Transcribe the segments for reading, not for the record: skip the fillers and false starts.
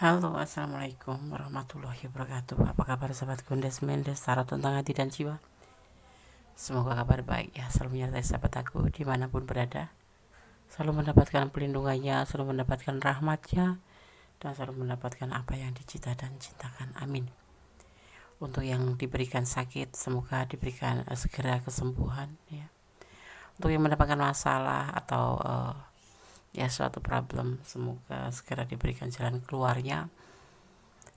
Halo, assalamualaikum warahmatullahi wabarakatuh. Apa kabar sahabat Gondes Mendes, tarot tentang hati dan jiwa? Semoga kabar baik ya, selalu menyertai sahabat aku dimanapun berada. Selalu mendapatkan pelindungannya, selalu mendapatkan rahmatnya, dan selalu mendapatkan apa yang dicita dan cintakan. Amin. Untuk yang diberikan sakit, semoga diberikan segera kesembuhan ya. Untuk yang mendapatkan masalah atau ya suatu problem, semoga segera diberikan jalan keluarnya.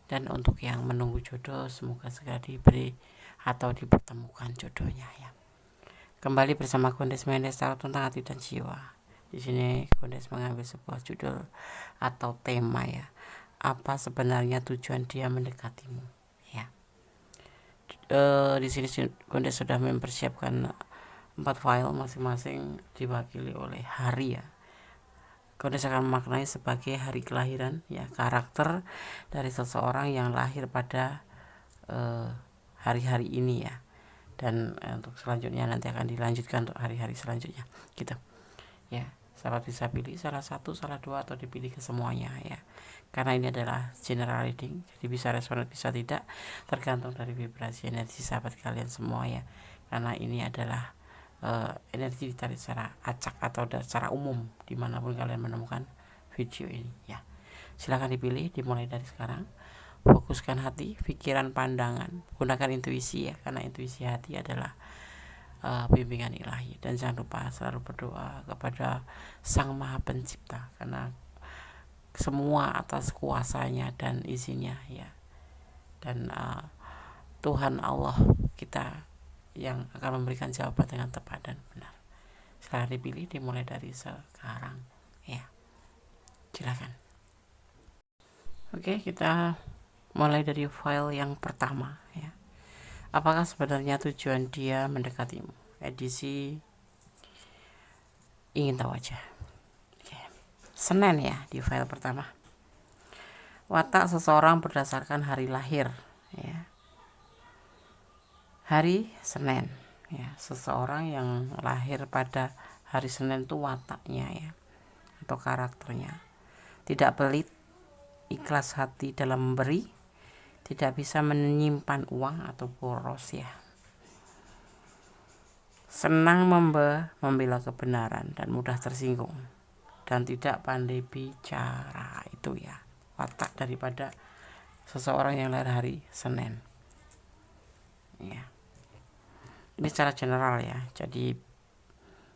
Dan untuk yang menunggu jodoh, semoga segera diberi atau dipertemukan jodohnya ya. Kembali bersama Gondes Mendes Tarot tentang hati dan jiwa. Di sini Gondes mengambil sebuah judul atau tema ya. Apa sebenarnya tujuan dia mendekatimu? Ya. Di sini Gondes sudah mempersiapkan 4 file masing-masing diwakili oleh hari ya. Gondes akan memaknai sebagai hari kelahiran ya, karakter dari seseorang yang lahir pada hari-hari ini ya. Dan untuk selanjutnya nanti akan dilanjutkan untuk hari-hari selanjutnya gitu ya. Sahabat bisa pilih salah satu, salah dua, atau dipilih ke semuanya ya, karena ini adalah general reading, jadi bisa respon bisa tidak, tergantung dari vibrasi energi sahabat kalian semua ya, karena ini adalah energi ditarik secara acak atau secara umum dimanapun kalian menemukan video ini ya. Silahkan dipilih, dimulai dari sekarang. Fokuskan hati, pikiran, pandangan, gunakan intuisi ya, karena intuisi hati adalah bimbingan ilahi. Dan jangan lupa selalu berdoa kepada Sang Maha Pencipta, karena semua atas kuasanya dan izinnya ya. Dan Tuhan Allah kita yang akan memberikan jawaban dengan tepat dan benar. Silahkan dipilih, dimulai dari sekarang ya. Silakan. Oke, kita mulai dari file yang pertama ya. Apakah sebenarnya tujuan dia mendekatimu? Edisi ingin tahu aja. Oke. Senin ya di file pertama. Watak seseorang berdasarkan hari lahir ya. Hari Senin ya, seseorang yang lahir pada hari Senin itu wataknya ya, atau karakternya tidak pelit, ikhlas hati dalam memberi, tidak bisa menyimpan uang atau boros ya, senang membela kebenaran dan mudah tersinggung, dan tidak pandai bicara. Itu ya watak daripada seseorang yang lahir hari Senin ya. Ini secara general ya, jadi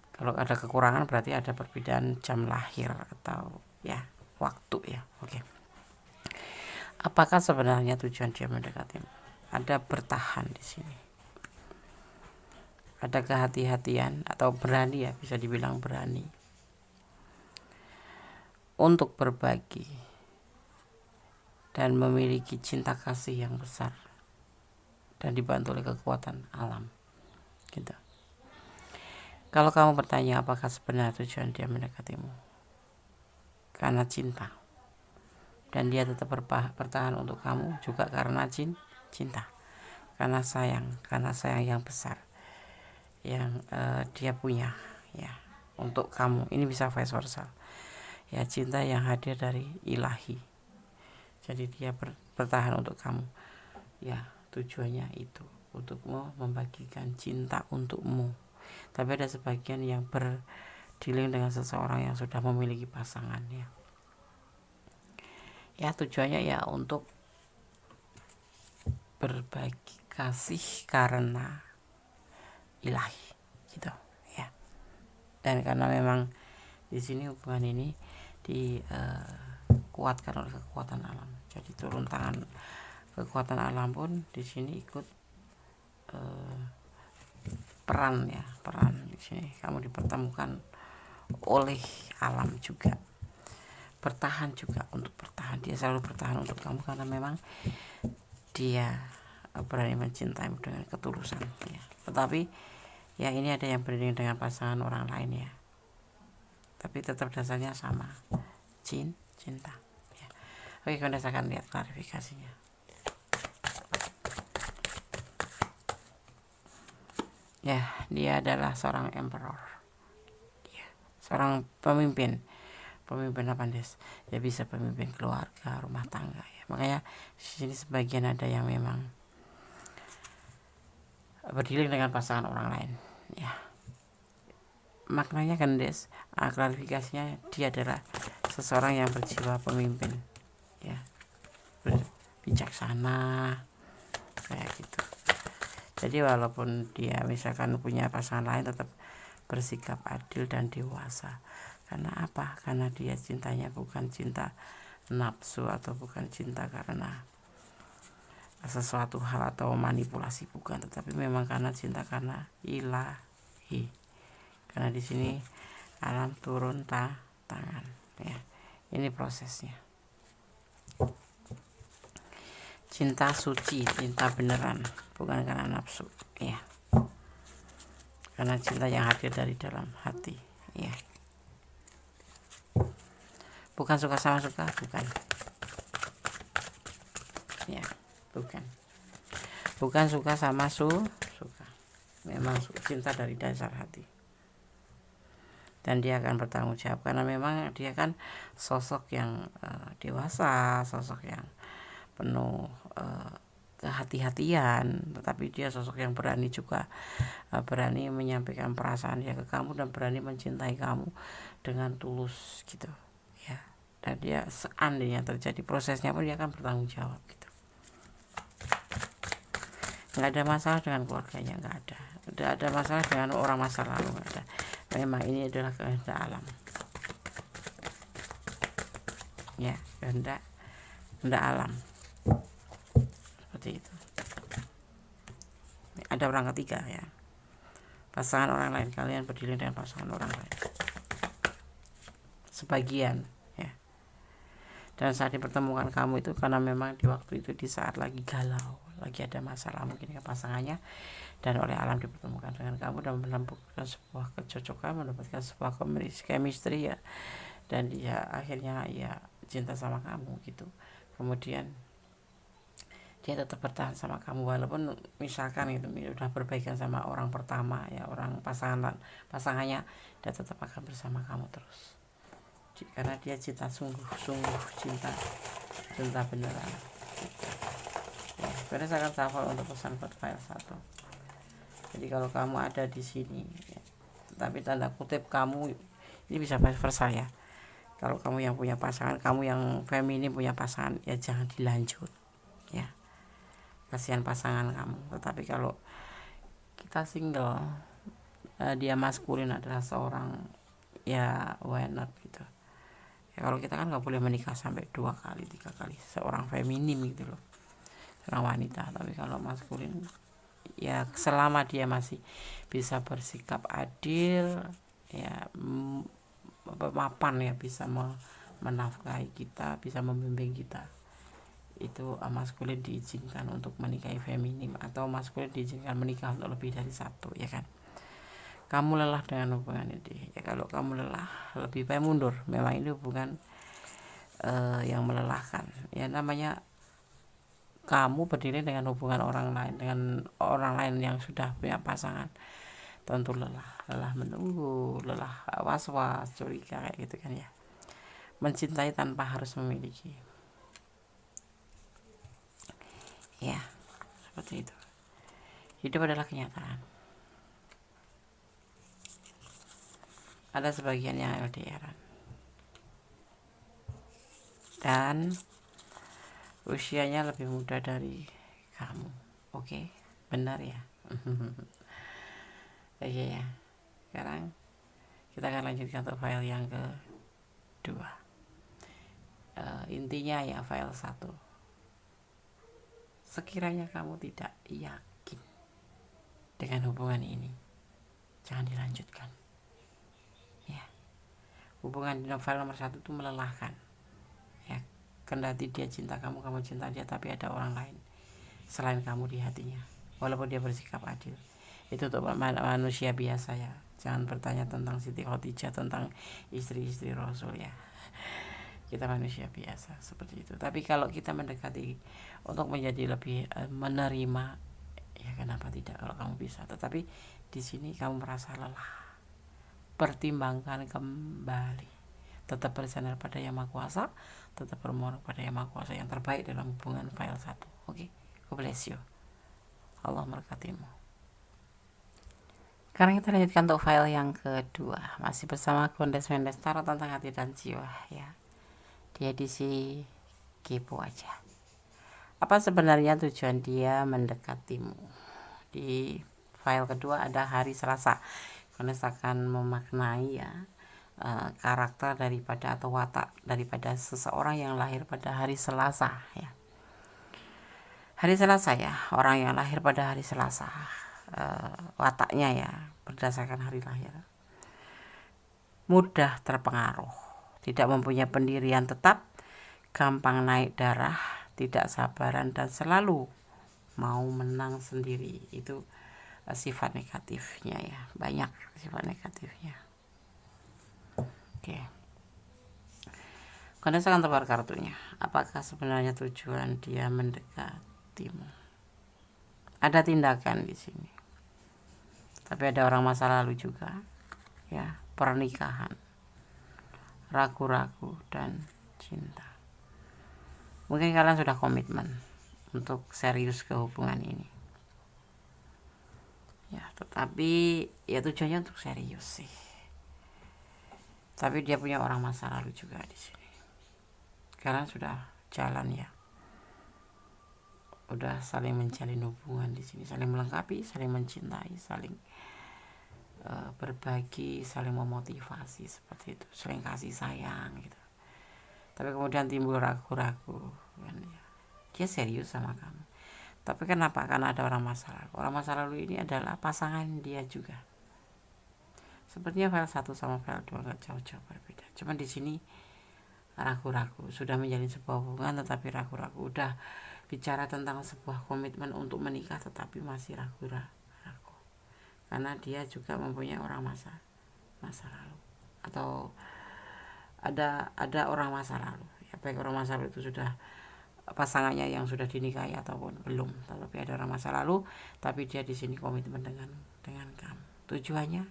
kalau ada kekurangan berarti ada perbedaan jam lahir atau ya waktu ya. Oke. Apakah sebenarnya tujuan dia mendekati? Ada bertahan di sini. Ada kehati-hatian atau berani ya, bisa dibilang berani untuk berbagi dan memiliki cinta kasih yang besar dan dibantu oleh kekuatan alam gitu. Kalau kamu bertanya apakah sebenarnya tujuan dia mendekatimu, karena cinta, dan dia tetap bertahan untuk kamu juga karena cinta, karena sayang yang besar yang dia punya ya untuk kamu. Ini bisa vice versa ya, cinta yang hadir dari ilahi, jadi dia bertahan untuk kamu ya. Tujuannya itu untukmu, membagikan cinta untukmu. Tapi ada sebagian yang berdealing dengan seseorang yang sudah memiliki pasangan ya. Ya tujuannya ya untuk berbagi kasih karena ilahi gitu ya. Dan karena memang di sini hubungan ini dikuatkan oleh kekuatan alam. Jadi turun tangan kekuatan alam pun di sini ikut peran di sini. Kamu dipertemukan oleh alam juga, bertahan juga untuk bertahan. Dia selalu bertahan untuk kamu karena memang dia berani mencintaimu dengan ketulusan ya. Tetapi ya ini ada yang beriring dengan pasangan orang lain ya, tapi tetap dasarnya sama, cinta ya. Oke, kita akan lihat klarifikasinya ya. Dia adalah seorang emperor ya, seorang pemimpin Pemimpin apa Des? Ya bisa pemimpin keluarga, rumah tangga ya. Makanya di sini sebagian ada yang memang berdiri dengan pasangan orang lain ya. Maknanya kan Des, klarifikasinya dia adalah seseorang yang berjiwa pemimpin ya, bijaksana kayak gitu. Jadi walaupun dia misalkan punya pasangan lain tetap bersikap adil dan dewasa. Karena apa? Karena dia cintanya bukan cinta nafsu atau bukan cinta karena sesuatu hal atau manipulasi, bukan, tetapi memang karena cinta karena ilahi. Karena di sini alam turun tangan ya. Ini prosesnya. Cinta suci, cinta beneran, bukan karena nafsu ya. Karena cinta yang hadir dari dalam hati ya. Bukan suka sama suka, bukan ya, bukan suka sama suka, memang cinta dari dasar hati. Dan dia akan bertanggung jawab karena memang dia kan sosok yang dewasa, sosok yang penuh kehati-hatian, tetapi dia sosok yang berani juga, berani menyampaikan perasaan dia ke kamu dan berani mencintai kamu dengan tulus gitu ya. Dan dia seandainya terjadi prosesnya pun dia akan bertanggung jawab gitu. Nggak ada masalah dengan keluarganya, nggak ada masalah dengan orang masa lalu, nggak ada. Memang ini adalah kehendak alam ya, kehendak alam seperti itu. Ada orang ketiga ya, pasangan orang lain. Kalian berdiri dengan pasangan orang lain sebagian ya. Dan saat dipertemukan kamu itu karena memang di waktu itu di saat lagi galau, lagi ada masalah mungkin dengan pasangannya, dan oleh alam dipertemukan dengan kamu dan menemukan sebuah kecocokan, mendapatkan sebuah chemistry ya, dan dia akhirnya ya cinta sama kamu gitu. Kemudian dia tetap bertahan sama kamu walaupun misalkan itu udah berbaikan sama orang pertama ya, orang pasangannya, dia tetap akan bersama kamu terus karena dia cinta sungguh cinta beneran ya. Sebenarnya saya akan hafal untuk pesan buat file 1. Jadi kalau kamu ada di sini ya, tapi tanda kutip kamu ini bisa vice versa ya. Kalau kamu yang punya pasangan, kamu yang feminim punya pasangan, ya jangan dilanjut ya, kasihan pasangan kamu. Tetapi kalau kita single, dia maskulin adalah seorang ya, why not gitu ya. Kalau kita kan nggak boleh menikah sampai 2 kali 3 kali, seorang feminim gitu loh, seorang wanita. Tapi kalau maskulin ya, selama dia masih bisa bersikap adil ya, mapan ya, bisa menafkahi kita, bisa membimbing kita, itu maskulin diizinkan untuk menikahi feminim, atau maskulin diizinkan menikah untuk lebih dari 1 ya kan. Kamu lelah dengan hubungan ini ya, kalau kamu lelah lebih baik mundur. Memang ini hubungan yang melelahkan ya, namanya kamu berdiri dengan hubungan orang lain yang sudah punya pasangan, tentu lelah menunggu, lelah was-was, curiga kayak gitu kan ya. Mencintai tanpa harus memiliki ya, seperti itu. Hidup adalah kenyataan. Ada sebagian yang LDR dan usianya lebih muda dari kamu. Oke, benar ya. Oke ya. Sekarang kita akan lanjutkan untuk file yang kedua. Intinya ya, file 1. Sekiranya kamu tidak yakin dengan hubungan ini, jangan dilanjutkan ya. Hubungan di file nomor 1 itu melelahkan ya. Kendati dia cinta kamu cinta dia, tapi ada orang lain selain kamu di hatinya, walaupun dia bersikap adil. Itu untuk manusia biasa ya. Jangan bertanya tentang Siti Khadijah, tentang istri-istri Rasul ya. Kita manusia biasa seperti itu. Tapi kalau kita mendekati untuk menjadi lebih menerima ya, kenapa tidak kalau kamu bisa. Tetapi di sini kamu merasa lelah, pertimbangkan kembali. tetap bersandar pada Yang Maha Kuasa, tetap bermohon kepada Yang Maha Kuasa yang terbaik dalam hubungan file 1. Oke, God bless you. Allah memberkatimu. Sekarang kita lanjutkan untuk file yang kedua, masih bersama Gondes Mendes, tarot tentang hati dan jiwa ya. Di edisi kepo aja. Apa sebenarnya tujuan dia mendekatimu? Di file kedua ada hari Selasa. Gondes akan memaknai ya karakter daripada atau watak daripada seseorang yang lahir pada hari Selasa ya. Hari Selasa ya, orang yang lahir pada hari Selasa, wataknya ya berdasarkan hari lahir, mudah terpengaruh, tidak mempunyai pendirian tetap, gampang naik darah, tidak sabaran, dan selalu mau menang sendiri. Itu sifat negatifnya ya, banyak sifat negatifnya. Oke, Gondes akan tebar kartunya. Apakah sebenarnya tujuan dia mendekatimu? Ada tindakan di sini, tapi ada orang masa lalu juga ya, pernikahan, ragu-ragu, dan cinta. Mungkin kalian sudah komitmen untuk serius ke hubungan ini ya, tetapi ya tujuannya untuk serius sih, tapi dia punya orang masa lalu juga di sini. Kalian sudah jalan ya, udah saling menjalin hubungan di sini, saling melengkapi, saling mencintai, saling berbagi, saling memotivasi seperti itu, saling kasih sayang gitu. Tapi kemudian timbul ragu-ragu kan ya, dia serius sama kamu. Tapi kenapa? Karena ada orang masa lalu. Orang masa lalu ini adalah pasangan dia juga. Sepertinya file 1 sama file 2 gak jauh-jauh berbeda. Cuman di sini ragu-ragu, sudah menjalin sebuah hubungan tetapi ragu-ragu, udah bicara tentang sebuah komitmen untuk menikah tetapi masih ragu-ragu, karena dia juga mempunyai orang masa lalu, atau ada orang masa lalu ya, baik orang masa lalu itu sudah pasangannya yang sudah dinikahi ataupun belum, tapi ada orang masa lalu, tapi dia di sini komitmen dengan kamu, tujuannya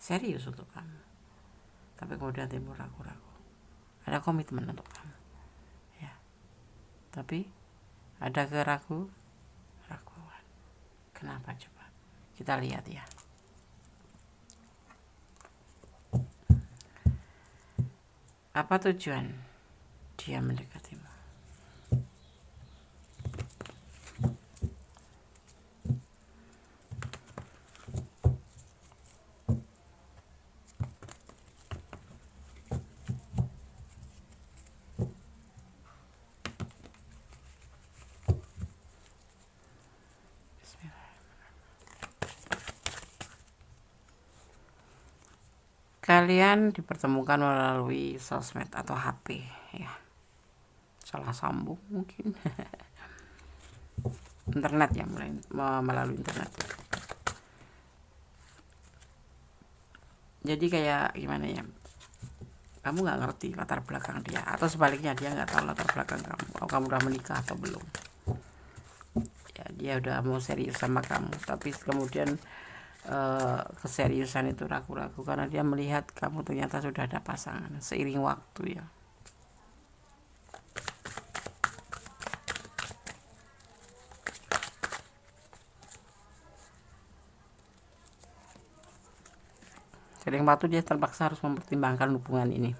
serius untuk kamu, tapi kemudian timbul ragu-ragu, ada komitmen untuk kamu ya, tapi ada keraguan. Kenapa coba? Kita lihat ya. Apa tujuan dia mendekatimu? Kalian dipertemukan melalui sosmed atau HP ya, salah sambung mungkin internet ya, melalui internet. Jadi kayak gimana ya, kamu nggak ngerti latar belakang dia, atau sebaliknya dia nggak tahu latar belakang kamu udah menikah atau belum ya. Dia udah mau serius sama kamu, tapi kemudian keseriusan itu ragu-ragu karena dia melihat kamu ternyata sudah ada pasangan seiring waktu ya. Seiring waktu dia terpaksa harus mempertimbangkan hubungan ini,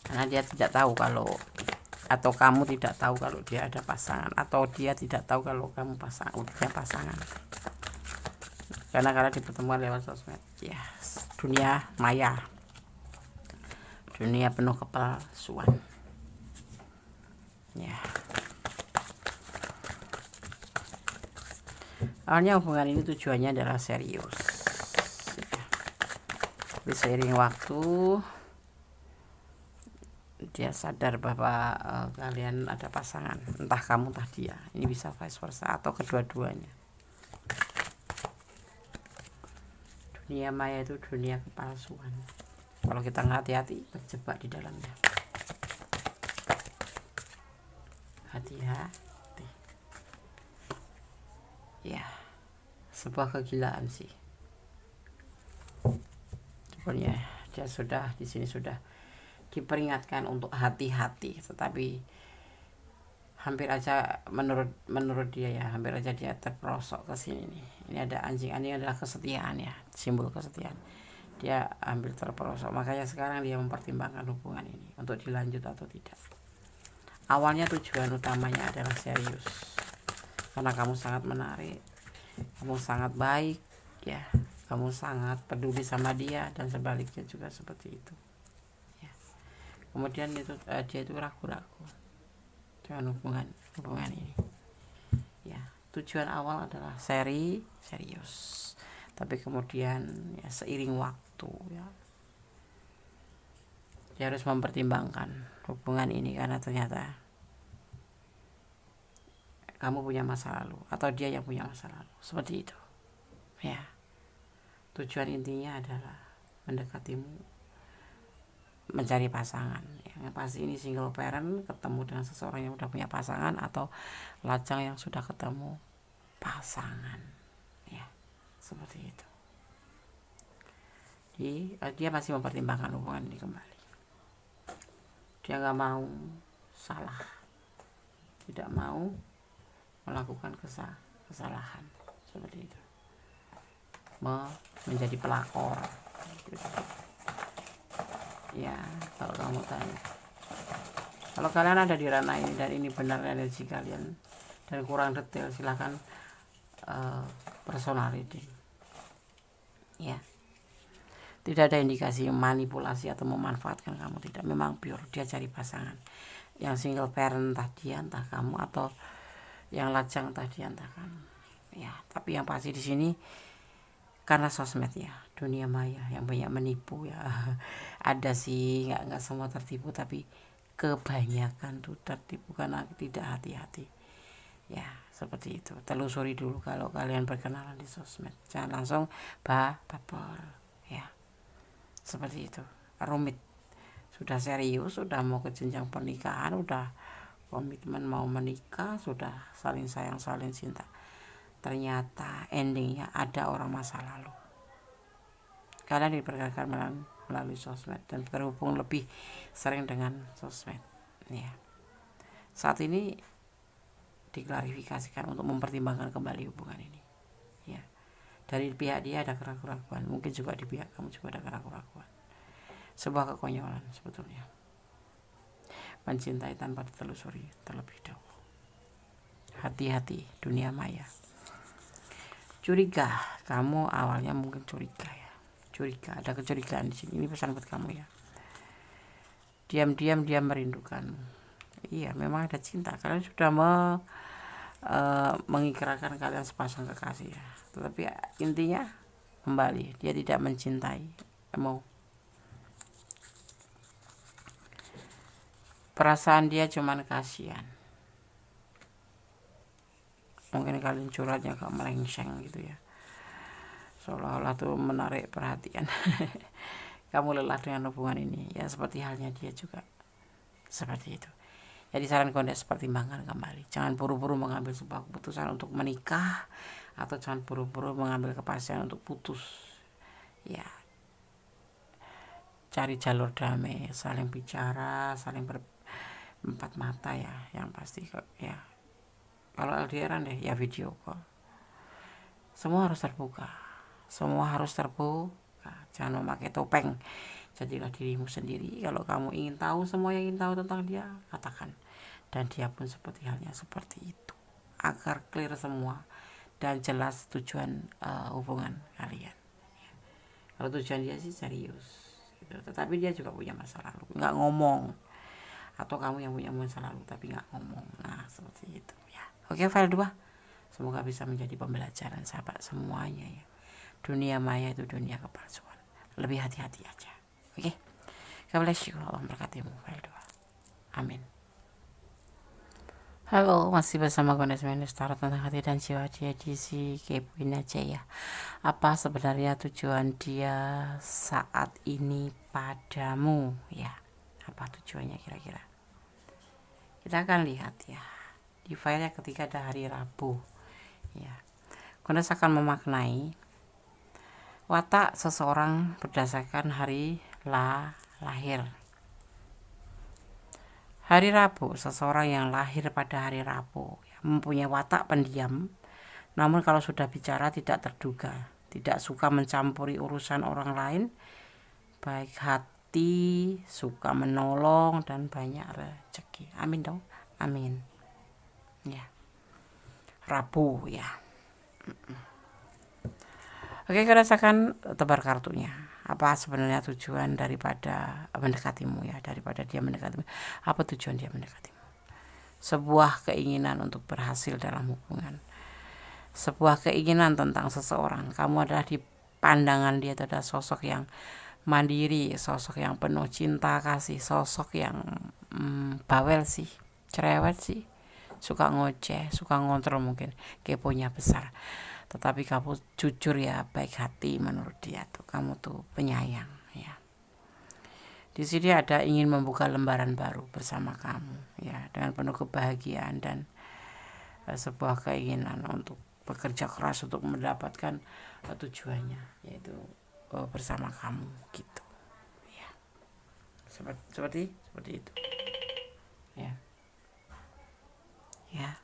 karena dia tidak tahu kalau, atau kamu tidak tahu kalau dia ada pasangan, atau dia tidak tahu kalau kamu punya pasangan. Karena dipertemukan lewat sosmed ya, dunia maya, dunia penuh kepalsuan ya. Awalnya hubungan ini tujuannya adalah serius ya. Tapi seiring waktu dia sadar bahwa kalian ada pasangan, entah kamu entah dia, ini bisa vice versa atau kedua-duanya. Dunia maya itu dunia kepalsuan, kalau kita nggak hati-hati terjebak di dalamnya. Hati-hati ya, sebuah kegilaan sih. meskipun ya dia sudah di sini sudah diperingatkan untuk hati-hati, tetapi hampir aja menurut dia ya, hampir aja dia terperosok ke sini nih. Ini ada anjing adalah kesetiaan ya, simbol kesetiaan. Dia hampir terperosok, makanya sekarang dia mempertimbangkan hubungan ini untuk dilanjut atau tidak. Awalnya tujuan utamanya adalah serius, karena kamu sangat menarik, kamu sangat baik ya, kamu sangat peduli sama dia, dan sebaliknya juga seperti itu ya. Kemudian itu dia itu ragu-ragu dengan hubungan ini ya. Tujuan awal adalah serius, tapi kemudian ya seiring waktu ya dia harus mempertimbangkan hubungan ini, karena ternyata kamu punya masa lalu atau dia yang punya masa lalu, seperti itu ya. Tujuan intinya adalah mendekatimu, mencari pasangan. Yang pasti ini single parent ketemu dengan seseorang yang udah punya pasangan, atau lajang yang sudah ketemu pasangan ya, seperti itu. Jadi dia masih mempertimbangkan hubungan ini kembali. Dia nggak mau salah, tidak mau melakukan kesalahan seperti itu, menjadi pelakor gitu. Ya, kalau kamu tanya, kalau kalian ada di ranah ini dan ini benar energi kalian dan kurang detail, silahkan personal reading ya. Tidak ada indikasi manipulasi atau memanfaatkan kamu, tidak. Memang pure dia cari pasangan. Yang single parent entah dia, entah kamu, atau yang lajang entah dia, entah kamu ya. Tapi yang pasti di sini karena sosmed ya, dunia maya yang banyak menipu ya. Ada sih, nggak semua tertipu, tapi kebanyakan tuh tertipu karena tidak hati-hati ya, seperti itu. Telusuri dulu kalau kalian berkenalan di sosmed, jangan langsung baper ya, seperti itu. Rumit, sudah serius, sudah mau ke jenjang pernikahan, udah komitmen mau menikah, sudah saling sayang saling cinta, ternyata endingnya ada orang masa lalu. Kalian diperkenalkan melalui sosmed dan terhubung lebih sering dengan sosmed ya. Saat ini diklarifikasikan untuk mempertimbangkan kembali hubungan ini ya. Dari pihak dia ada keraguan, mungkin juga di pihak kamu juga ada keraguan. Sebuah kekonyolan sebetulnya, mencintai tanpa ditelusuri terlebih dahulu. Hati-hati dunia maya. Curiga, kamu awalnya mungkin curiga ya, ada kecurigaan di sini. Ini pesan buat kamu ya. Diam-diam dia merindukanmu. Iya, memang ada cinta. Kalian sudah mengikrarkan kalian sepasang kekasih ya. Tetapi intinya kembali dia tidak mencintai kamu. Perasaan dia cuman kasihan. Mungkin kalian curhatnya agak melengseng gitu ya, seolah-olah tuh menarik perhatian. Kamu lelah dengan hubungan ini ya, seperti halnya dia juga seperti itu. Jadi saran Kondes, pertimbangkan kembali. Jangan buru-buru mengambil sebuah keputusan untuk menikah, atau jangan buru-buru mengambil kepastian untuk putus ya. Cari jalur damai, saling bicara, saling berempat mata ya. Yang pasti ya, kalau LDRan deh ya video call. Semua harus terbuka, jangan memakai topeng. Jadilah dirimu sendiri. Kalau kamu ingin tahu semua yang ingin tahu tentang dia, katakan. Dan dia pun seperti halnya seperti itu, agar clear semua dan jelas tujuan hubungan kalian. Kalau tujuan dia sih serius gitu, tetapi dia juga punya masa lalu, nggak ngomong. Atau kamu yang punya masa lalu tapi nggak ngomong. Nah, seperti itu ya. Oke, file 2. Semoga bisa menjadi pembelajaran sahabat semuanya ya. Dunia maya itu dunia kepalsuan. Lebih hati-hati aja. Oke. God bless you. Allah memberkatimu. File 2. Amin. Halo, masih bersama Gondes Mendes, tarot tentang hati dan jiwa di edisi kepoin aja ya. Apa sebenarnya tujuan dia saat ini padamu ya? Apa tujuannya kira-kira? Kita akan lihat ya di filenya ketika ada hari Rabu ya. Gondes akan memaknai Watak seseorang berdasarkan hari lahir. Hari Rabu, seseorang yang lahir pada hari Rabu mempunyai watak pendiam, namun kalau sudah bicara tidak terduga, tidak suka mencampuri urusan orang lain, baik hati, suka menolong, dan banyak rezeki. Amin dong, amin. Ya, Rabu ya. Oke, kita rasakan tebar kartunya. Apa sebenarnya tujuan daripada mendekatimu ya, daripada dia mendekatimu? Apa tujuan dia mendekatimu? Sebuah keinginan untuk berhasil dalam hubungan. Sebuah keinginan tentang seseorang. Kamu adalah di pandangan dia itu adalah sosok yang mandiri, sosok yang penuh cinta kasih, sosok yang bawel sih, cerewet sih, suka ngoceh, suka ngontrol mungkin, keponya besar. Tetapi kamu jujur ya, baik hati menurut dia tuh, kamu tuh penyayang ya. Di sini ada ingin membuka lembaran baru bersama kamu ya, dengan penuh kebahagiaan dan sebuah keinginan untuk bekerja keras untuk mendapatkan tujuannya, yaitu bersama kamu gitu ya. Seperti itu ya. Ya.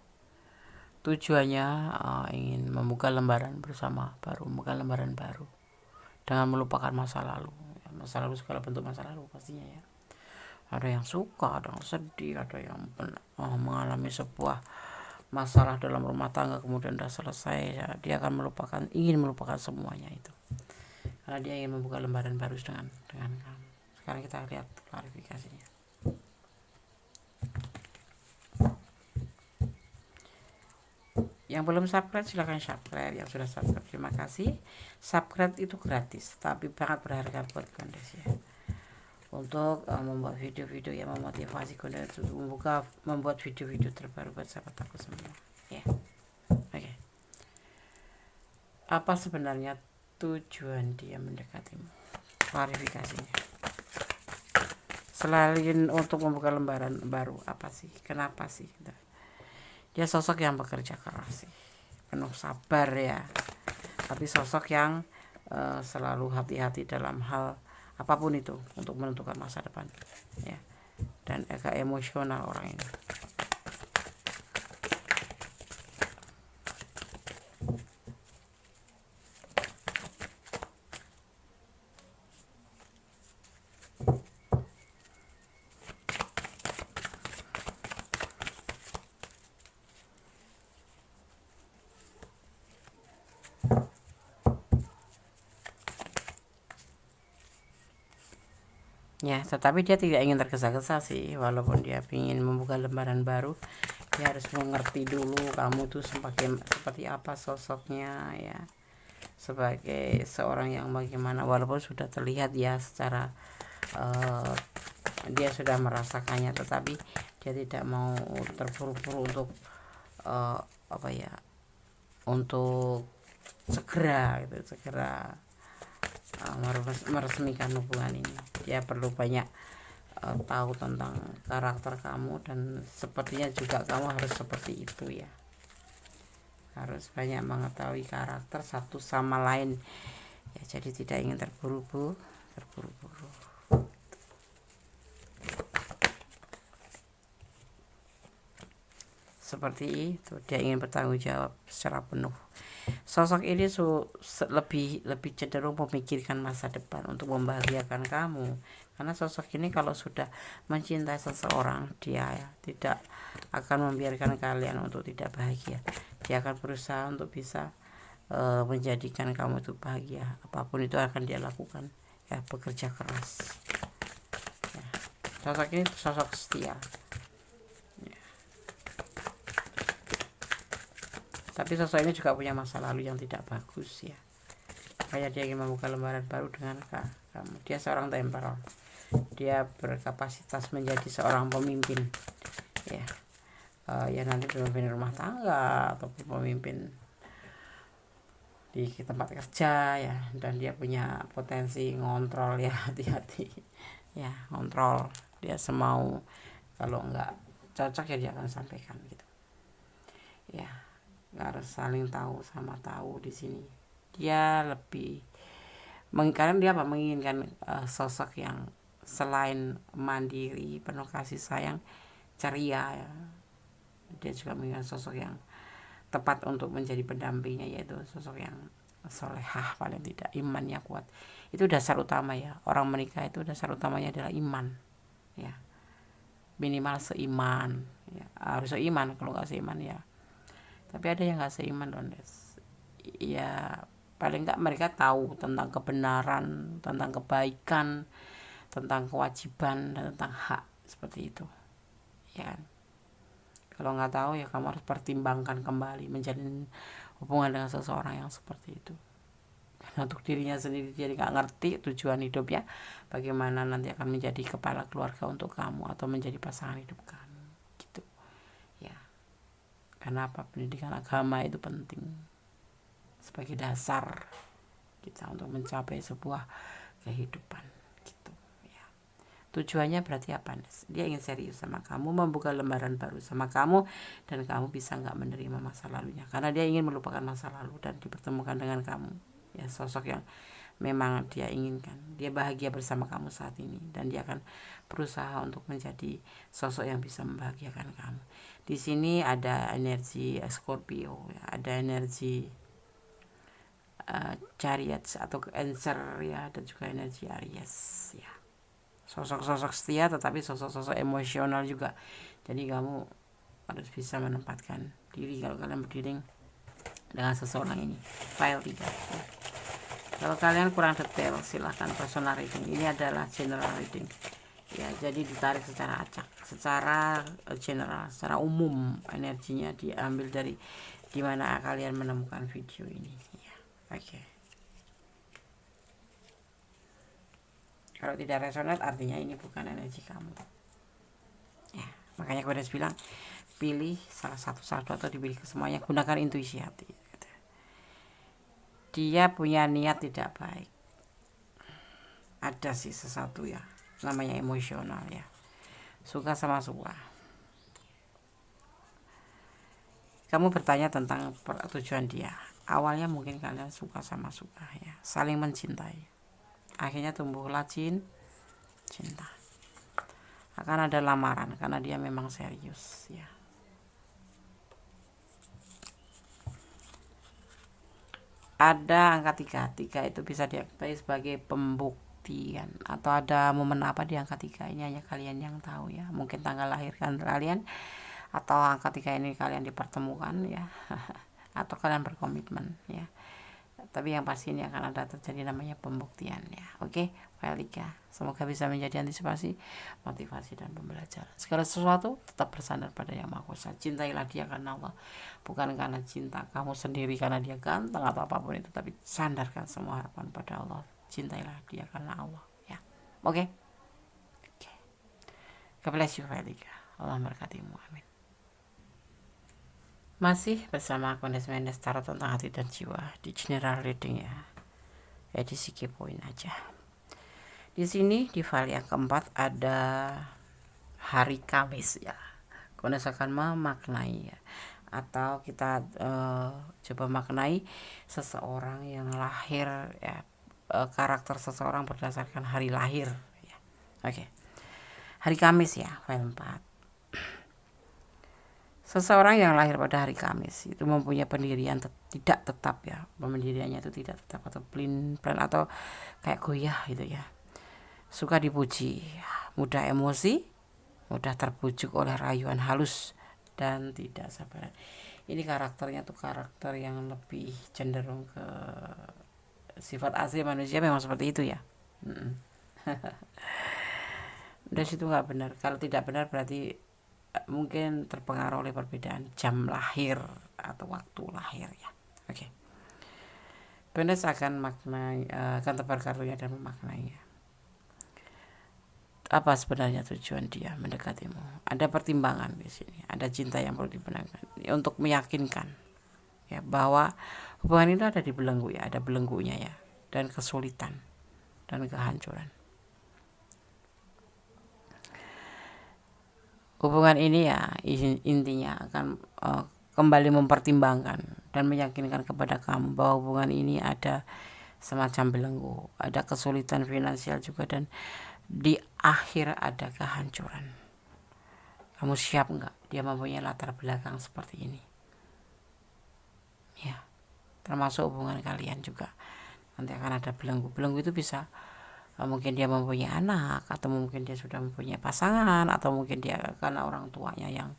Tujuannya ingin membuka lembaran bersama baru, membuka lembaran baru dengan melupakan masa lalu. Ya, masa lalu segala bentuk masa lalu pastinya ya. Ada yang suka, ada yang sedih, ada yang mengalami sebuah masalah dalam rumah tangga kemudian sudah selesai ya, dia akan ingin melupakan semuanya itu karena dia ingin membuka lembaran baru dengan kamu. Sekarang kita lihat klarifikasinya. Yang belum subscribe silahkan subscribe, yang sudah subscribe terima kasih. Subscribe itu gratis tapi sangat berharga buat Gondes ya, untuk membuat video-video yang memotivasi Gondes untuk membuat video-video terbaru buat sahabat aku semua ya. Oke. Apa sebenarnya tujuan dia mendekatimu? Klarifikasinya. Selain untuk membuka lembaran baru, apa sih? Kenapa sih? Dia sosok yang bekerja keras sih, penuh sabar ya, tapi sosok yang selalu hati-hati dalam hal apapun itu untuk menentukan masa depan ya, dan agak emosional orang ini. Ya, tetapi dia tidak ingin tergesa-gesa sih, walaupun dia ingin membuka lembaran baru, dia harus mengerti dulu kamu tuh seperti apa sosoknya ya, sebagai seorang yang bagaimana, walaupun sudah terlihat ya secara dia sudah merasakannya, tetapi dia tidak mau terburu-buru untuk untuk segera meresmikan hubungan ini. Dia perlu banyak tahu tentang karakter kamu, dan sepertinya juga kamu harus seperti itu ya, harus banyak mengetahui karakter satu sama lain ya, jadi tidak ingin terburu-buru. Seperti itu, dia ingin bertanggung jawab secara penuh. Sosok ini lebih cenderung memikirkan masa depan untuk membahagiakan kamu, karena sosok ini kalau sudah mencintai seseorang, dia ya, tidak akan membiarkan kalian untuk tidak bahagia. Dia akan berusaha untuk bisa menjadikan kamu itu bahagia, apapun itu akan dia lakukan ya, bekerja keras ya. Sosok ini sosok setia ya. Tapi sosok ini juga punya masa lalu yang tidak bagus ya, makanya dia ingin membuka lembaran baru dengan kamu. Dia seorang temperal, dia berkapasitas menjadi seorang pemimpin ya, ya nanti pemimpin rumah tangga ataupun pemimpin di tempat kerja ya, dan dia punya potensi ngontrol ya, hati-hati ya, ngontrol. Dia semau, kalau nggak cocok ya dia akan sampaikan gitu ya, nggak harus saling tahu sama tahu. Di sini dia lebih karena dia menginginkan sosok yang selain mandiri, penuh kasih sayang, ceria ya. Dia juga menginginkan sosok yang tepat untuk menjadi pendampingnya, yaitu sosok yang solehah, paling tidak imannya kuat. Itu dasar utama ya, orang menikah itu dasar utamanya adalah iman ya, minimal seiman ya. Harus seiman, kalau nggak seiman ya, tapi ada yang nggak seiman Dondes ya, paling nggak mereka tahu tentang kebenaran, tentang kebaikan, tentang kewajiban, dan tentang hak, seperti itu ya kan. Kalau nggak tahu ya kamu harus pertimbangkan kembali menjalin hubungan dengan seseorang yang seperti itu. Karena untuk dirinya sendiri dia nggak ngerti tujuan hidupnya, bagaimana nanti akan menjadi kepala keluarga untuk kamu atau menjadi pasangan hidup kamu gitu ya. Karena apa, pendidikan agama itu penting sebagai dasar kita untuk mencapai sebuah kehidupan gitu ya. Tujuannya berarti apa? Dia ingin serius sama kamu, membuka lembaran baru sama kamu, dan kamu bisa nggak menerima masa lalunya, karena dia ingin melupakan masa lalu dan dipertemukan dengan kamu ya, sosok yang memang dia inginkan. Dia bahagia bersama kamu saat ini, dan dia akan berusaha untuk menjadi sosok yang bisa membahagiakan kamu. Di sini ada energi Scorpio ya, ada energi Chariot atau Cancer ya, dan juga energi Aries ya. Sosok-sosok setia tetapi sosok-sosok emosional juga. Jadi kamu harus bisa menempatkan diri kalau kalian berdiri dengan seseorang ini. File 3 ya. Kalau kalian kurang detail silahkan personal reading. Ini adalah general reading ya, jadi ditarik secara acak, secara general, secara umum. Energinya diambil dari dimana kalian menemukan video ini ya. Oke. Kalau tidak resonate artinya ini bukan energi kamu ya. Makanya aku udah bilang pilih salah satu atau dipilih ke semuanya, gunakan intuisi hati gitu. Dia punya niat tidak baik, ada sih sesuatu ya, namanya emosional ya, suka sama suka. Kamu bertanya tentang tujuan dia. Awalnya mungkin kalian suka sama suka ya, saling mencintai. Akhirnya tumbuhlah cinta. Akan ada lamaran karena dia memang serius ya. Ada angka 3 itu bisa diartikan sebagai pembuktian, atau ada momen apa di angka 3 ini hanya kalian yang tahu ya. Mungkin tanggal lahir kalian, atau angka 3 ini kalian dipertemukan ya atau kalian berkomitmen ya. Tapi yang pasti ini akan ada terjadi namanya pembuktian ya. Oke, file 3. Semoga bisa menjadi antisipasi, motivasi, dan pembelajaran. Segala sesuatu tetap bersandar pada Yang Maha Kuasa. Cintailah dia karena Allah, bukan karena cinta kamu sendiri karena dia ganteng atau apapun itu, tapi sandarkan semua harapan pada Allah. Cintailah dia karena Allah ya. Oke. God bless you, file 3. Allah memberkatimu. Amin. Masih bersama aku Desmendes, tarot tentang hati dan jiwa di general reading ya, edisi kepoin aja. Di sini di file yang keempat ada hari Kamis ya. Kones akan memaknai ya, atau kita coba maknai seseorang yang lahir ya, karakter seseorang berdasarkan hari lahir ya. Oke. Hari Kamis ya, file 4. Seseorang yang lahir pada hari Kamis itu mempunyai pendirian tidak tetap ya, pendiriannya itu tidak tetap atau plan atau kayak goyah gitu ya. Suka dipuji, mudah emosi, mudah terbujuk oleh rayuan halus, dan tidak sabaran. Ini karakternya tuh karakter yang lebih cenderung ke sifat asli manusia, memang seperti itu ya. Dari situ nggak benar. Kalau tidak benar berarti mungkin terpengaruh oleh perbedaan jam lahir atau waktu lahir ya. Oke. Benes akan maknai, akan tebar kartunya dan memaknainya. Apa sebenarnya tujuan dia mendekatimu? Ada pertimbangan di sini, ada cinta yang perlu dibenarkan untuk meyakinkan ya bahwa hubungan itu ada di belenggu ya, ada belenggunya ya, dan kesulitan dan kehancuran. Hubungan ini ya intinya akan kembali mempertimbangkan dan meyakinkan kepada kamu bahwa hubungan ini ada semacam belenggu, ada kesulitan finansial juga, dan di akhir ada kehancuran. Kamu siap nggak? Dia mempunyai latar belakang seperti ini, ya. Termasuk hubungan kalian juga nanti akan ada belenggu. Belenggu itu bisa mungkin dia mempunyai anak, atau mungkin dia sudah mempunyai pasangan, atau mungkin dia karena orang tuanya yang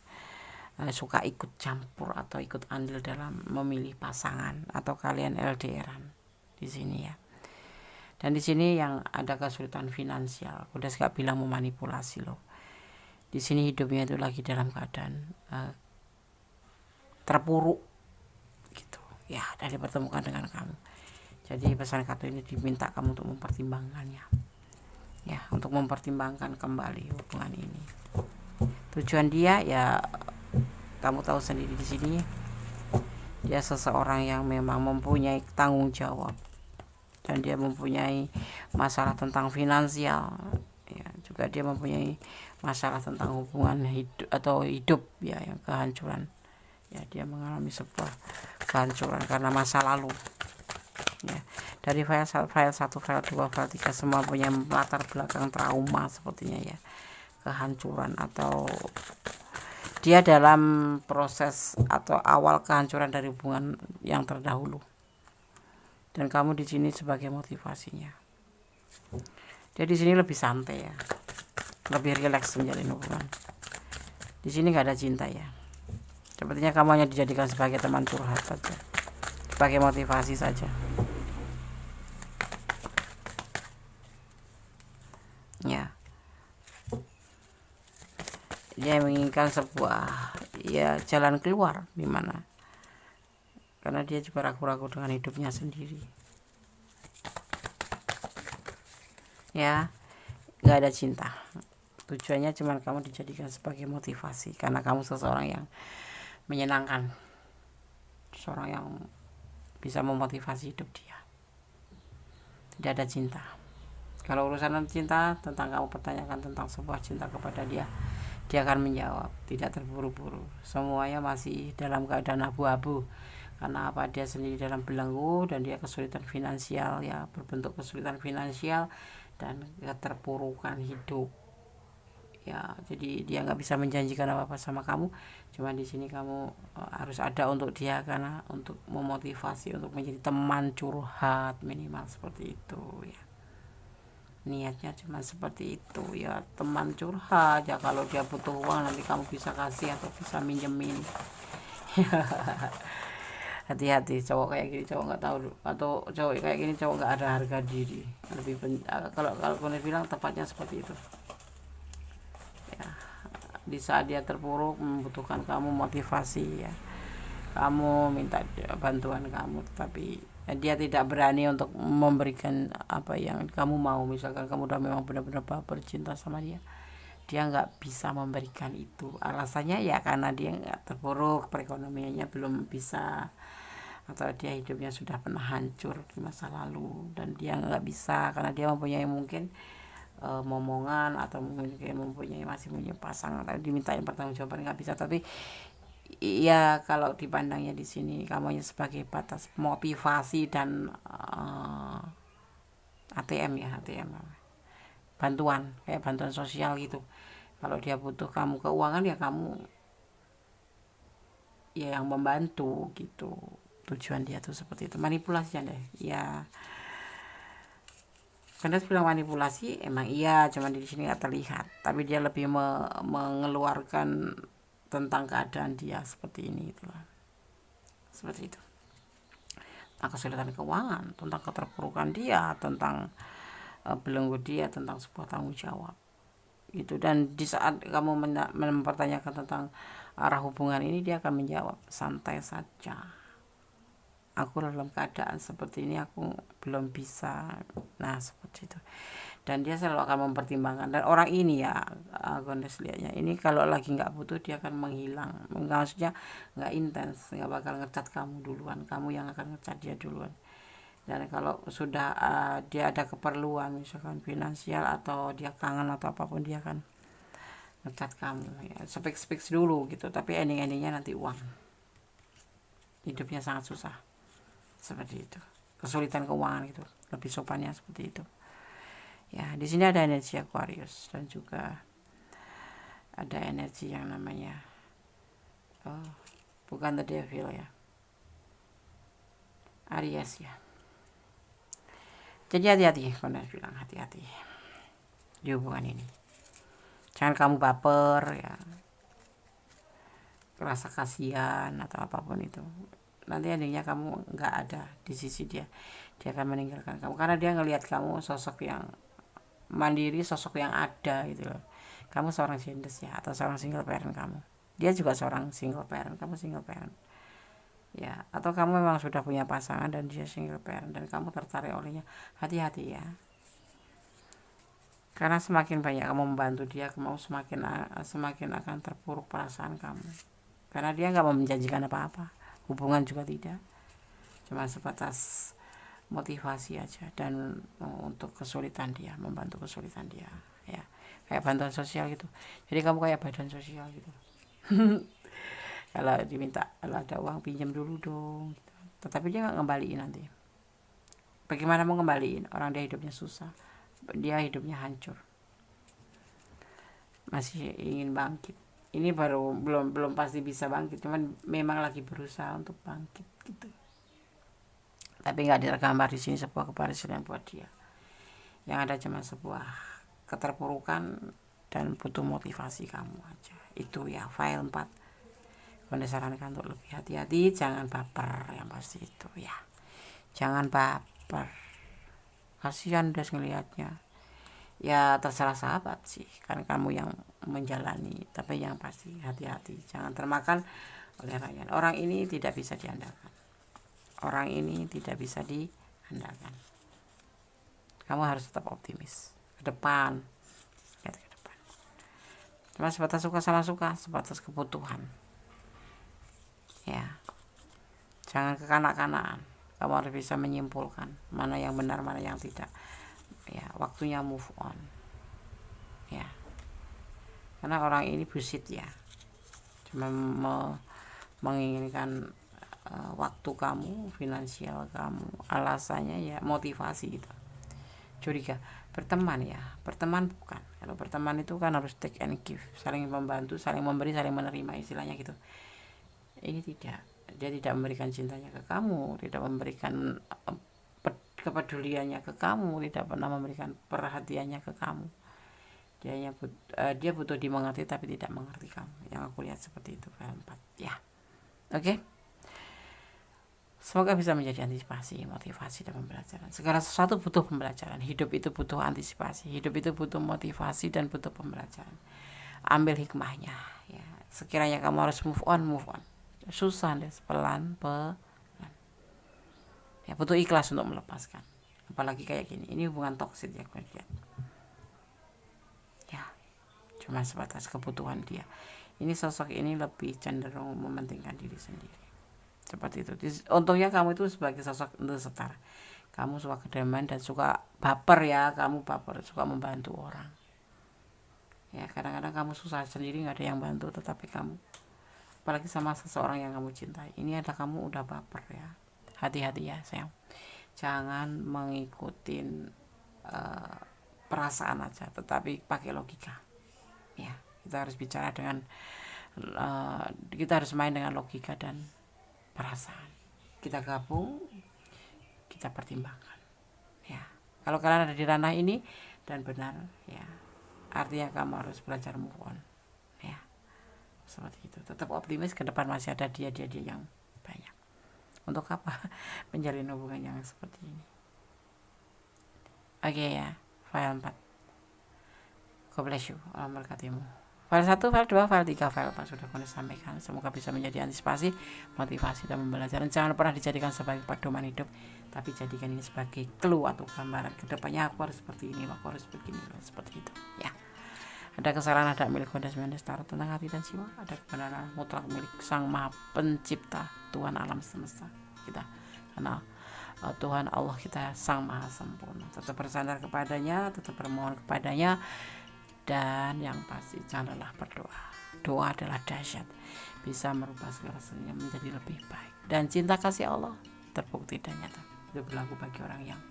suka ikut campur atau ikut andil dalam memilih pasangan, atau kalian LDRan di sini ya. Dan di sini yang ada kesulitan finansial, udah gak bilang memanipulasi loh. Di sini hidupnya itu lagi dalam keadaan terpuruk gitu ya, dan dipertemukan dengan kamu. Jadi pesan kartu ini diminta kamu untuk mempertimbangkannya ya, untuk mempertimbangkan kembali hubungan ini. Tujuan dia ya kamu tahu sendiri, di sini dia seseorang yang memang mempunyai tanggung jawab, dan dia mempunyai masalah tentang finansial ya, juga dia mempunyai masalah tentang hubungan hidup ya, yang kehancuran ya. Dia mengalami sebuah kehancuran karena masa lalu ya. Dari file 1, file 2, file 3 semua punya latar belakang trauma sepertinya ya, kehancuran, atau dia dalam proses atau awal kehancuran dari hubungan yang terdahulu. Dan kamu di sini sebagai motivasinya. Dia di sini lebih santai ya, lebih rileks menjalin hubungan. Di sini nggak ada cinta ya. Sepertinya kamu hanya dijadikan sebagai teman curhat saja, sebagai motivasi saja. Ya. Dia menginginkan sebuah ya jalan keluar di mana, karena dia juga ragu-ragu dengan hidupnya sendiri. Ya, nggak ada cinta. Tujuannya cuma kamu dijadikan sebagai motivasi, karena kamu seseorang yang menyenangkan, seorang yang bisa memotivasi hidup dia. Tidak ada cinta. Kalau urusan cinta, tentang kamu pertanyakan tentang sebuah cinta kepada dia, dia akan menjawab, tidak terburu-buru. Semuanya masih dalam keadaan abu-abu. Karena apa? Dia sendiri dalam belenggu, dan dia kesulitan finansial ya, berbentuk kesulitan finansial dan keterpurukan hidup ya. Jadi dia nggak bisa menjanjikan apa-apa sama kamu, cuma di sini kamu harus ada untuk dia, karena untuk memotivasi untuk menjadi teman curhat minimal seperti itu ya. Niatnya cuma seperti itu ya, teman curhat ya. Kalau dia butuh uang nanti kamu bisa kasih atau bisa minjemin. Hati-hati, cowok kayak gini cowok nggak tahu, atau cowok kayak gini cowok nggak ada harga diri. Kalau kalian bilang tepatnya seperti itu ya. Di saat dia terpuruk membutuhkan kamu motivasi ya, kamu minta bantuan kamu, tapi dia tidak berani untuk memberikan apa yang kamu mau. Misalkan kamu udah memang benar-benar baper cinta sama dia, dia nggak bisa memberikan itu. Alasannya ya karena dia nggak terpuruk, perekonomiannya belum bisa, atau dia hidupnya sudah pernah hancur di masa lalu, dan dia nggak bisa karena dia mempunyai mungkin momongan, atau mungkin masih punya pasangan, dimintain pertanggungjawaban nggak bisa. Tapi iya, kalau dipandangnya di sini kamu hanya sebagai batas motivasi dan ATM ya, ATM bantuan, kayak bantuan sosial gitu. Kalau dia butuh kamu keuangan ya kamu ya yang membantu gitu. Tujuan dia tuh seperti itu, manipulasi deh ya. Karena bilang manipulasi emang iya, cuman di sini nggak terlihat, tapi dia lebih mengeluarkan tentang keadaan dia seperti ini itulah, seperti itu, tentang kesulitan keuangan, tentang keterpurukan dia, tentang belenggu dia, tentang sebuah tanggung jawab gitu. Dan di saat kamu mempertanyakan tentang arah hubungan ini, dia akan menjawab santai saja, aku dalam keadaan seperti ini, aku belum bisa. Nah seperti itu. Dan dia selalu akan mempertimbangkan. Dan orang ini ya, Gondes lihatnya ini kalau lagi nggak butuh dia akan menghilang. Maksudnya nggak intens, nggak bakal ngecat kamu duluan, kamu yang akan ngecat dia duluan. Dan kalau sudah dia ada keperluan misalkan finansial, atau dia kangen atau apapun, dia akan ngecat kamu ya, speak dulu gitu. Tapi endingnya nanti uang. Hidupnya sangat susah seperti itu. kesulitan keuangan gitu, lebih sopannya seperti itu. Ya, di sini ada energi Aquarius dan juga ada energi yang namanya bukan the devil ya, Aries ya. Jadi hati-hati, Kondas bilang hati-hati di hubungan ini. Jangan kamu baper ya, rasa kasihan atau apapun itu. Nanti endingnya kamu nggak ada di sisi dia. Dia akan meninggalkan kamu karena dia ngelihat kamu sosok yang mandiri, sosok yang ada gitu loh. Kamu seorang gender ya, atau seorang single parent kamu. Dia juga seorang single parent, kamu single parent. Ya, atau kamu memang sudah punya pasangan dan dia single parent dan kamu tertarik olehnya. Hati-hati ya. Karena semakin banyak kamu membantu dia, kamu semakin akan terpuruk perasaan kamu. Karena dia nggak mau menjanjikan apa-apa, hubungan juga tidak, cuma sebatas motivasi aja dan untuk kesulitan dia, membantu kesulitan dia, ya kayak bantuan sosial gitu. Jadi kamu kayak badan sosial gitu. Kalau diminta, kalau ada uang pinjam dulu dong, gitu. Tetapi dia nggak ngembaliin nanti. Bagaimana mau ngembaliin? Orang dia hidupnya susah, dia hidupnya hancur, masih ingin bangkit. Ini baru belum pasti bisa bangkit, cuman memang lagi berusaha untuk bangkit gitu. Tapi nggak tergambar di sini sebuah keberhasilan buat dia. Yang ada cuma sebuah keterpurukan dan butuh motivasi kamu aja. Itu ya file 4. Saya sarankan untuk lebih hati-hati, jangan baper, yang pasti itu ya. Jangan baper. Kasihan udah ngelihatnya. Ya terserah sahabat sih, kan kamu yang menjalani, tapi yang pasti hati-hati, jangan termakan oleh rakyat. Orang ini tidak bisa diandalkan, orang ini tidak bisa diandalkan. Kamu harus tetap optimis ke depan, ya, ke depan. Cuma sebatas suka sama suka, sebatas kebutuhan ya, jangan kekanak-kanakan. Kamu harus bisa menyimpulkan mana yang benar, mana yang tidak. Ya, waktunya move on ya, karena orang ini bullshit ya, cuma menginginkan waktu kamu, finansial kamu, alasannya ya motivasi gitu. Curiga. Berteman ya, berteman bukan, kalau berteman itu kan harus take and give, saling membantu, saling memberi, saling menerima, istilahnya gitu. Ini tidak, dia tidak memberikan cintanya ke kamu, tidak memberikan kepeduliannya ke kamu, tidak pernah memberikan perhatiannya ke kamu. Dia butuh dimengerti tapi tidak mengerti kamu. Yang aku lihat seperti itu, file 4 ya. Oke. Semoga bisa menjadi antisipasi, motivasi dan pembelajaran. Segala sesuatu butuh pembelajaran. Hidup itu butuh antisipasi, hidup itu butuh motivasi dan butuh pembelajaran. Ambil hikmahnya ya. Sekiranya kamu harus move on. Susah deh, pelan. Ya, butuh ikhlas untuk melepaskan. Apalagi kayak gini, ini hubungan toksik ya, kemudian. Ya, cuma sebatas kebutuhan dia. Ini sosok ini lebih cenderung mementingkan diri sendiri. Seperti itu. Untungnya kamu itu sebagai sosok untuk setara. Kamu suka kedamaian dan suka baper ya, kamu baper, suka membantu orang. Ya, kadang-kadang kamu susah sendiri, nggak ada yang bantu, tetapi kamu, apalagi sama seseorang yang kamu cintai, ini ada kamu udah baper ya. Hati-hati ya sayang, jangan mengikutin perasaan aja, tetapi pakai logika ya. Kita harus bicara dengan kita harus main dengan logika dan perasaan. Kita gabung, kita pertimbangkan ya. Kalau kalian ada di ranah ini dan benar ya, artinya kamu harus belajar move on ya, seperti itu. Tetap optimis, ke depan masih ada dia yang banyak. Untuk apa menjalin hubungan yang seperti ini? Oke ya, file 4. God bless you, Allah memberkatimu. File 1, file 2, file 3, file 4 sudah kami sampaikan. Semoga bisa menjadi antisipasi, motivasi dan pembelajaran. Jangan pernah dijadikan sebagai pedoman hidup, tapi jadikan ini sebagai clue atau gambaran. Kedepannya aku harus seperti ini, aku harus begini, seperti itu ya. Ada kesalahan, ada milik Kondas Mendes Tarot tentang hati dan jiwa, ada kebenaran mutlak milik Sang Maha Pencipta, Tuhan alam semesta kita. Karena Tuhan Allah kita Sang Maha Sempurna. Tetap bersandar kepadanya, tetap bermohon kepadanya, dan yang pasti janganlah berdoa. Doa adalah dahsyat, bisa merubah segala sesuatu menjadi lebih baik. Dan cinta kasih Allah terbukti dan nyata. Itu berlaku bagi orang yang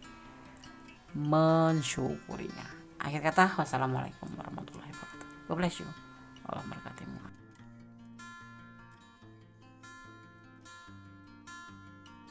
mensyukurinya. Akhir kata, wassalamualaikum warahmatullahi wabarakatuh. God bless you. Allah memberkatimu.